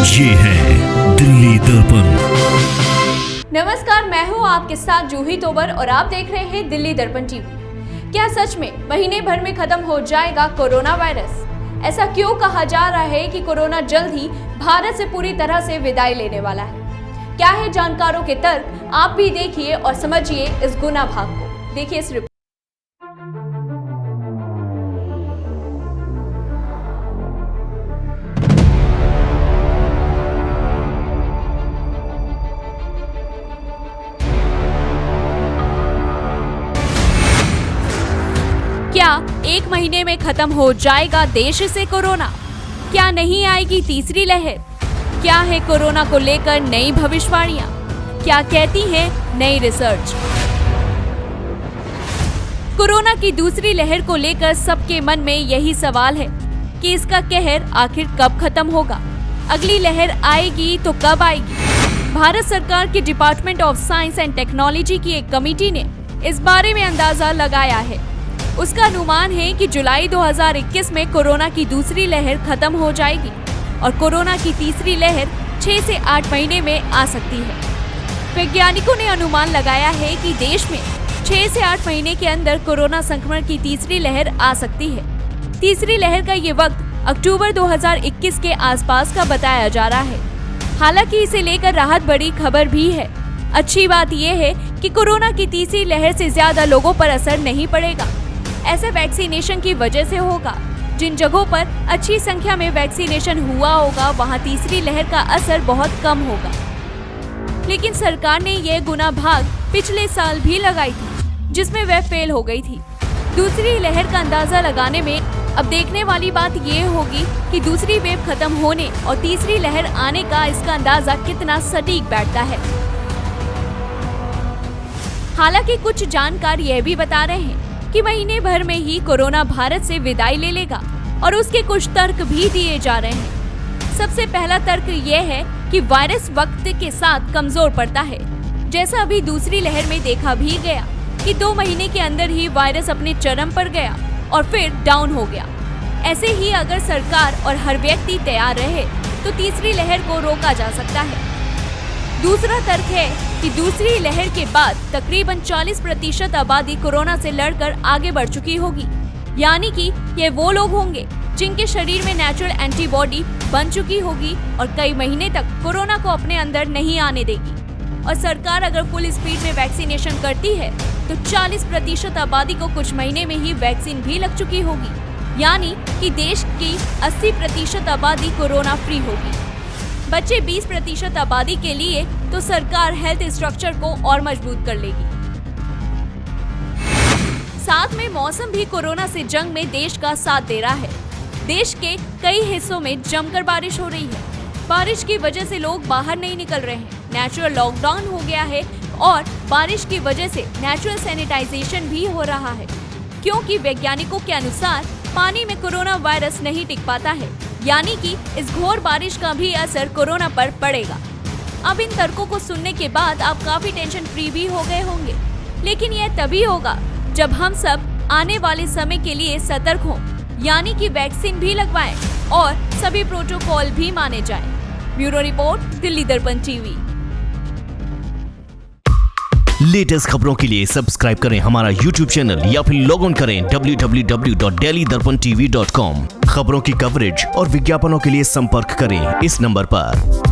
ये है दिल्ली दर्पण। नमस्कार, मैं हूँ आपके साथ जूही तोमर और आप देख रहे हैं दिल्ली दर्पण टीवी। क्या सच में महीने भर में खत्म हो जाएगा कोरोना वायरस? ऐसा क्यों कहा जा रहा है कि कोरोना जल्द ही भारत से पूरी तरह से विदाई लेने वाला है? क्या है जानकारों के तर्क? आप भी देखिए और समझिए इस गुना भाग को। देखिए इस रिपोर्ट। क्या एक महीने में खत्म हो जाएगा देश से कोरोना? क्या नहीं आएगी तीसरी लहर? क्या है कोरोना को लेकर नई भविष्यवाणियां? क्या कहती है नई रिसर्च? कोरोना की दूसरी लहर को लेकर सबके मन में यही सवाल है कि इसका कहर आखिर कब खत्म होगा? अगली लहर आएगी तो कब आएगी? भारत सरकार के department of science and technology की एक कमेटी ने इस बारे में अंदाजा लगाया है। उसका अनुमान है कि जुलाई 2021 में कोरोना की दूसरी लहर खत्म हो जाएगी और कोरोना की तीसरी लहर 6 से 8 महीने में आ सकती है। वैज्ञानिकों ने अनुमान लगाया है कि देश में 6 से 8 महीने के अंदर कोरोना संक्रमण की तीसरी लहर आ सकती है। तीसरी लहर का ये वक्त अक्टूबर 2021 के आसपास का बताया जा रहा है। हालांकि इसे लेकर राहत बड़ी खबर भी है। अच्छी बात यह है कि कोरोना की तीसरी लहर से ज्यादा लोगों पर असर नहीं पड़ेगा। ऐसा वैक्सीनेशन की वजह से होगा। जिन जगहों पर अच्छी संख्या में वैक्सीनेशन हुआ होगा वहां तीसरी लहर का असर बहुत कम होगा। लेकिन सरकार ने यह गुना भाग पिछले साल भी लगाई थी, जिसमें वह फेल हो गई थी। दूसरी लहर का अंदाजा लगाने में अब देखने वाली बात यह होगी कि दूसरी वेव खत्म होने और तीसरी लहर आने का इसका अंदाजा कितना सटीक बैठता है। हालांकि कुछ जानकार यह भी बता रहे हैं कि महीने भर में ही कोरोना भारत से विदाई ले लेगा और उसके कुछ तर्क भी दिए जा रहे हैं। सबसे पहला तर्क यह है कि वायरस वक्त के साथ कमजोर पड़ता है। जैसा अभी दूसरी लहर में देखा भी गया कि 2 महीने के अंदर ही वायरस अपने चरम पर गया और फिर डाउन हो गया। ऐसे ही अगर सरकार और हर व्यक्ति तैयार रहे तो तीसरी लहर को रोका जा सकता है। दूसरा तर्क है कि दूसरी लहर के बाद तकरीबन 40% आबादी कोरोना से लड़कर आगे बढ़ चुकी होगी। यानी कि ये वो लोग होंगे जिनके शरीर में नेचुरल एंटीबॉडी बन चुकी होगी और कई महीने तक कोरोना को अपने अंदर नहीं आने देगी। और सरकार अगर फुल स्पीड में वैक्सीनेशन करती है तो 40% आबादी को कुछ महीने में ही वैक्सीन भी लग चुकी होगी। यानी कि देश की 80% आबादी कोरोना फ्री होगी। बचे 20% आबादी के लिए तो सरकार हेल्थ स्ट्रक्चर को और मजबूत कर लेगी। साथ में मौसम भी कोरोना से जंग में देश का साथ दे रहा है। देश के कई हिस्सों में जमकर बारिश हो रही है। बारिश की वजह से लोग बाहर नहीं निकल रहे हैं। नेचुरल लॉकडाउन हो गया है और बारिश की वजह से नेचुरल सैनिटाइजेशन भी हो रहा है, क्योंकि वैज्ञानिकों के अनुसार पानी में कोरोना वायरस नहीं टिक पाता है। यानी कि इस घोर बारिश का भी असर कोरोना पर पड़ेगा। अब इन तर्कों को सुनने के बाद आप काफी टेंशन फ्री भी हो गए होंगे, लेकिन यह तभी होगा जब हम सब आने वाले समय के लिए सतर्क हों, यानी कि वैक्सीन भी लगवाएं और सभी प्रोटोकॉल भी माने जाएं। ब्यूरो रिपोर्ट, दिल्ली दर्पण टीवी। लेटेस्ट खबरों के लिए सब्सक्राइब करें हमारा YouTube चैनल या फिर लॉग ऑन करें www.delhidarpantv.com। खबरों की कवरेज और विज्ञापनों के लिए संपर्क करें इस नंबर पर।